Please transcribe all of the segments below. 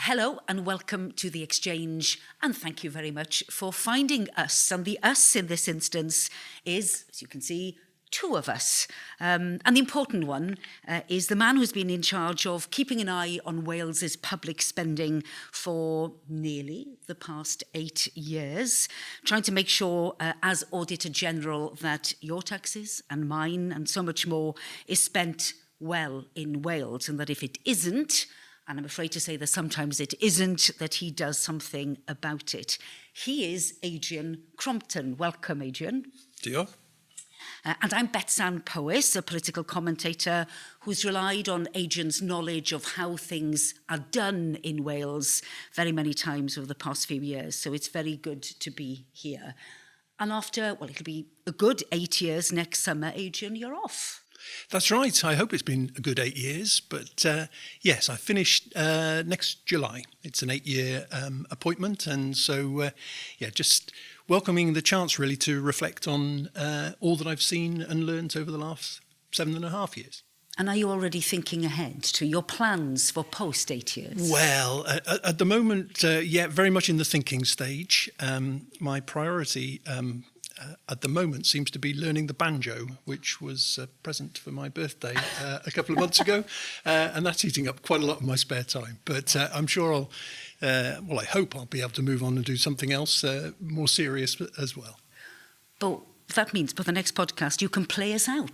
Hello and welcome to The Exchange, and thank you very much for finding us. And the us in this instance is, as you can see, two of us. And the important one is the man who's been in charge of keeping an eye on Wales's public spending for nearly the past 8 years, trying to make sure as Auditor General that your taxes and mine and so much more is spent well in Wales, and that if it isn't, and I'm afraid to say that sometimes it isn't, that he does something about it. He is Adrian Crompton. Welcome, Adrian. Diolch. And I'm Betsan Powys, a political commentator who's relied on Adrian's knowledge of how things are done in Wales very many times over the past few years. So it's very good to be here. And after, well, it'll be a good 8 years next summer, Adrian, you're off. That's right. I hope it's been a good 8 years. But yes, I finished next July. It's an 8-year appointment. And so, just welcoming the chance really to reflect on all that I've seen and learned over the last 7.5 years. And are you already thinking ahead to your plans for post 8 years? Well, at the moment, very much in the thinking stage. My priority at the moment seems to be learning the banjo, which was a present for my birthday a couple of months ago. And that's eating up quite a lot of my spare time. But I'm sure I hope I'll be able to move on and do something else more serious as well. But that means for the next podcast, you can play us out.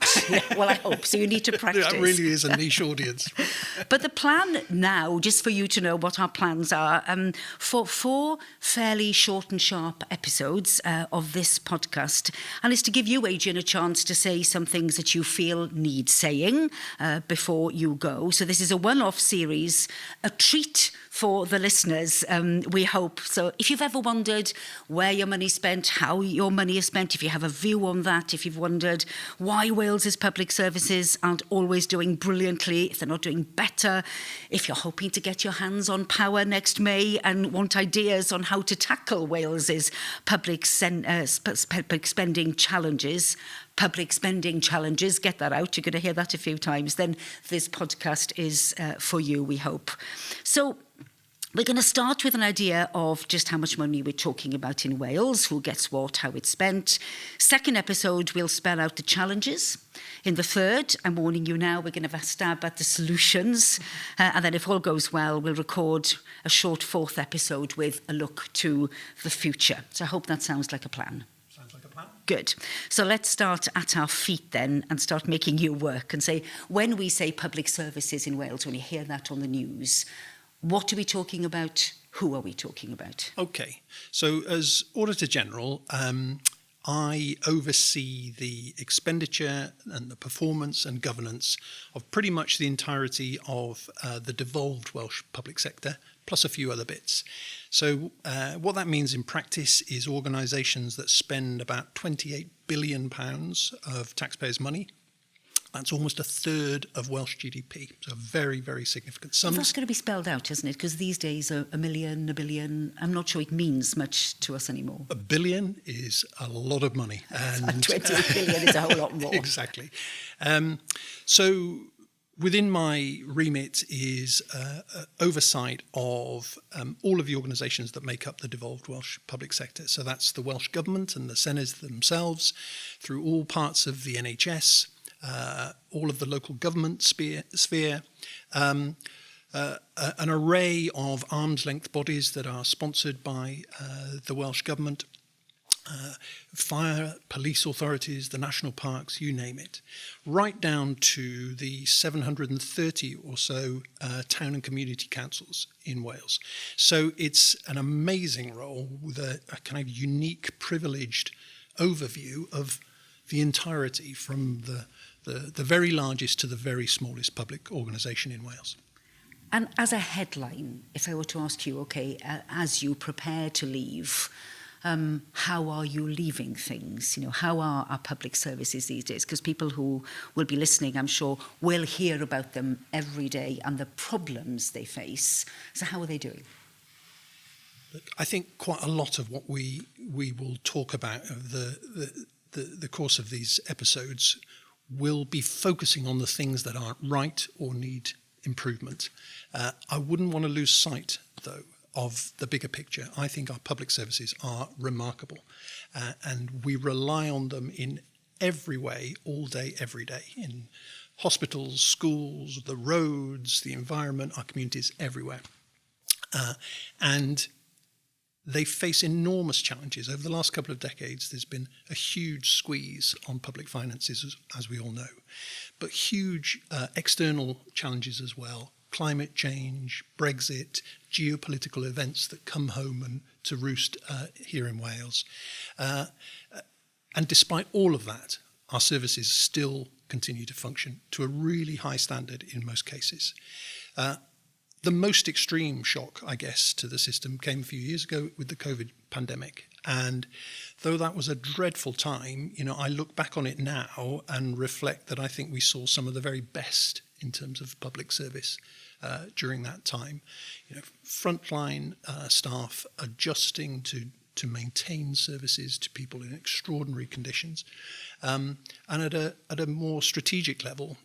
Well, I hope. So you need to practice. That really is a niche audience. But the plan now, just for you to know what our plans are, for 4 fairly short and sharp episodes of this podcast, and is to give you, Adrian, a chance to say some things that you feel need saying before you go. So this is a one-off series, a treat for the listeners, we hope. So if you've ever wondered where your money's spent, how your money is spent, if you have a view on that, if you've wondered why Wales's public services aren't always doing brilliantly, if they're not doing better, if you're hoping to get your hands on power next May and want ideas on how to tackle Wales's public spending challenges, get that out, you're going to hear that a few times, then this podcast is for you, we hope. So we're going to start with an idea of just how much money we're talking about in Wales, who gets what, how it's spent. Second episode, we'll spell out the challenges. In the third, I'm warning you now, we're going to have a stab at the solutions. And then if all goes well, we'll record a short fourth episode with a look to the future. So I hope that sounds like a plan. Good. So let's start at our feet then and start making you work and say, when we say public services in Wales, when you hear that on the news, what are we talking about? Who are we talking about? OK. So as Auditor General, I oversee the expenditure and the performance and governance of pretty much the entirety of the devolved Welsh public sector, plus a few other bits. So what that means in practice is organisations that spend about £28 billion of taxpayers' money. That's almost a third of Welsh GDP. So very, very significant sums. Well, that's going to be spelled out, isn't it? Because these days, a million, a billion, I'm not sure it means much to us anymore. A billion is a lot of money. And 28 billion is a whole lot more. Exactly. So within my remit is oversight of all of the organisations that make up the devolved Welsh public sector. So that's the Welsh Government and the Senedd themselves, through all parts of the NHS, all of the local government sphere, an array of arm's-length bodies that are sponsored by the Welsh Government, fire, police authorities, the national parks, you name it, right down to the 730 or so town and community councils in Wales. So it's an amazing role with a kind of unique, privileged overview of the entirety from the very largest to the very smallest public organisation in Wales. And as a headline, if I were to ask you, OK, as you prepare to leave, how are you leaving things? You know, how are our public services these days? Because people who will be listening, I'm sure, will hear about them every day and the problems they face. So how are they doing? I think quite a lot of what we will talk about over the course of these episodes will be focusing on the things that aren't right or need improvement. I wouldn't want to lose sight though, of the bigger picture, I think our public services are remarkable, and we rely on them in every way, all day, every day, in hospitals, schools, the roads, the environment, our communities, everywhere. And they face enormous challenges. Over the last couple of decades, there's been a huge squeeze on public finances, as we all know, but huge external challenges as well. Climate change, Brexit, geopolitical events that come home and to roost here in Wales. And despite all of that, our services still continue to function to a really high standard in most cases. The most extreme shock, I guess, to the system came a few years ago with the COVID pandemic. And though that was a dreadful time, I look back on it now and reflect that I think we saw some of the very best in terms of public service during that time. Frontline staff adjusting to maintain services to people in extraordinary conditions. And at a more strategic level,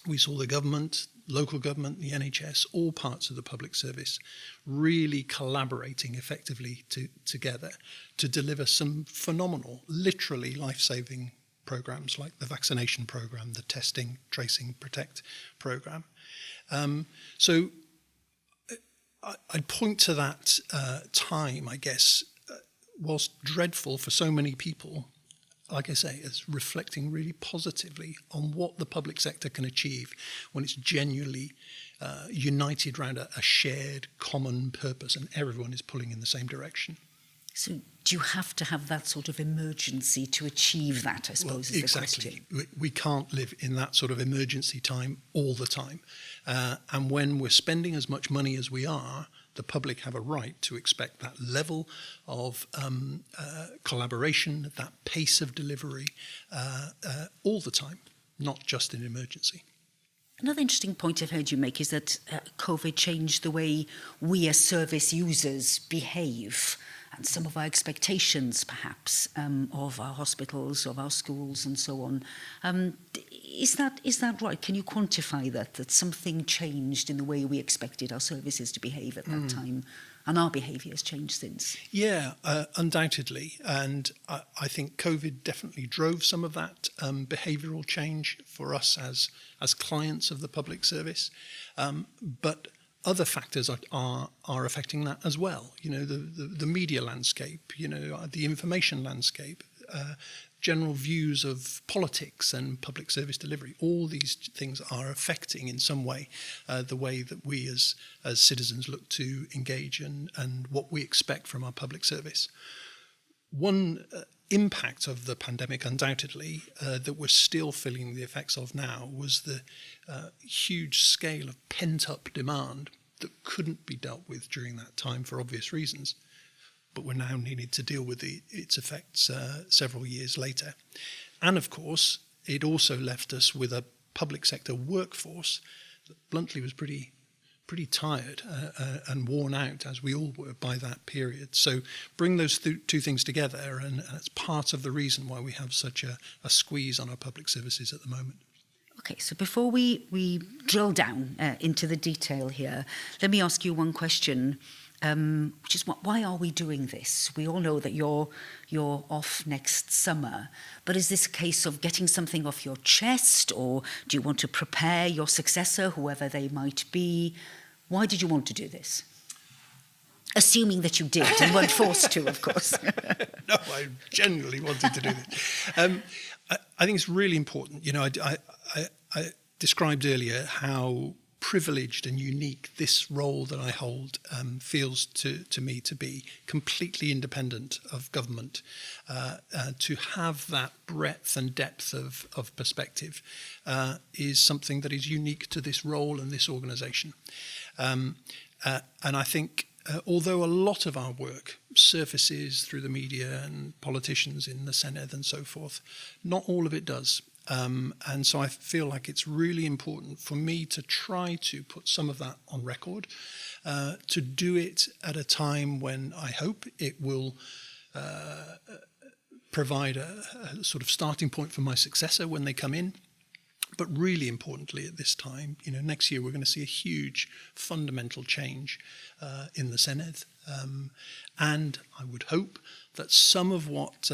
we saw the government, local government, the NHS, all parts of the public service really collaborating effectively together to deliver some phenomenal, literally life-saving programs like the vaccination program, the testing, tracing, protect program. So I'd point to that time, I guess, whilst dreadful for so many people, like I say, as reflecting really positively on what the public sector can achieve when it's genuinely united around a shared common purpose and everyone is pulling in the same direction. So do you have to have that sort of emergency to achieve that, I suppose, is exactly. the question? We can't live in that sort of emergency time all the time. And when we're spending as much money as we are, the public have a right to expect that level of collaboration, that pace of delivery all the time, not just in emergency. Another interesting point I've heard you make is that COVID changed the way we as service users behave and some of our expectations, perhaps, of our hospitals, of our schools and so on. Is that right? Can you quantify that something changed in the way we expected our services to behave at that time, and our behaviour has changed since? Yeah, undoubtedly. And I think COVID definitely drove some of that behavioural change for us as clients of the public service. But other factors are affecting that as well. The media landscape, the information landscape, general views of politics and public service delivery. All these things are affecting in some way the way that we as citizens look to engage and what we expect from our public service. One impact of the pandemic, undoubtedly, that we're still feeling the effects of now was the huge scale of pent-up demand that couldn't be dealt with during that time for obvious reasons, but we're now needing to deal with its effects several years later. And of course, it also left us with a public sector workforce that bluntly was pretty tired and worn out, as we all were by that period. So bring those two things together, and that's part of the reason why we have such a squeeze on our public services at the moment. Okay, so before we drill down into the detail here, let me ask you one question, which is why are we doing this? We all know that you're off next summer, but is this a case of getting something off your chest, or do you want to prepare your successor, whoever they might be? Why did you want to do this? Assuming that you did and weren't forced to, of course. No, I genuinely wanted to do this. I think it's really important. I described earlier how privileged and unique this role that I hold feels to me to be, completely independent of government, to have that breadth and depth of perspective is something that is unique to this role and this organisation. And I think although a lot of our work surfaces through the media and politicians in the Senedd and so forth, not all of it does. And so I feel like it's really important for me to try to put some of that on record, to do it at a time when I hope it will provide a sort of starting point for my successor when they come in, But really importantly at this time, next year we're going to see a huge fundamental change in the Senedd. And I would hope that some of what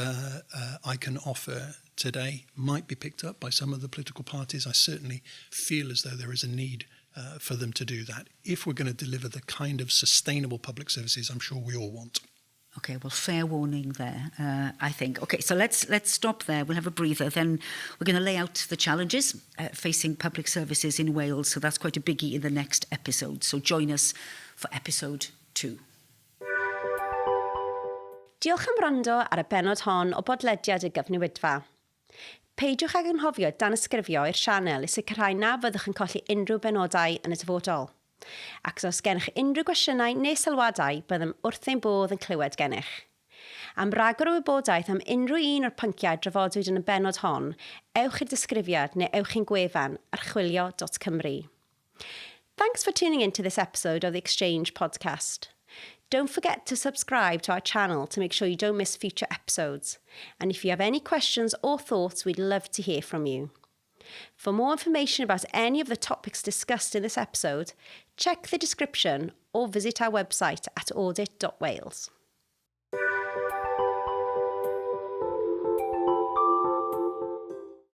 I can offer today might be picked up by some of the political parties. I certainly feel as though there is a need for them to do that if we're going to deliver the kind of sustainable public services I'm sure we all want. Okay, well, fair warning there, I think. Okay, so let's stop there. We'll have a breather. Then we're going to lay out the challenges facing public services in Wales. So that's quite a biggie in the next episode. So join us for episode 2. Diolch am wrando ar y bennod hon o bodlediad y Gyfnewidfa. Peidiwch ag anghofio dan ysgrifio i'r sianel i sicrhau na fyddwch yn colli unrhyw benodau yn y dyfodol. Ac os gennych unrhyw gwestiynau neu sylwadau, byddem wrth ein bodd yn clywed gennych. Am ragor o wybodaeth am unrhyw un o'r pynciau drafodwyd yn y bennod hon, ewch i'r disgrifiad neu ewch i'n gwefan archwilio.cymru. Thanks for tuning in to this episode of the Exchange podcast. Don't forget to subscribe to our channel to make sure you don't miss future episodes. And if you have any questions or thoughts, we'd love to hear from you. For more information about any of the topics discussed in this episode, check the description or visit our website at audit.wales.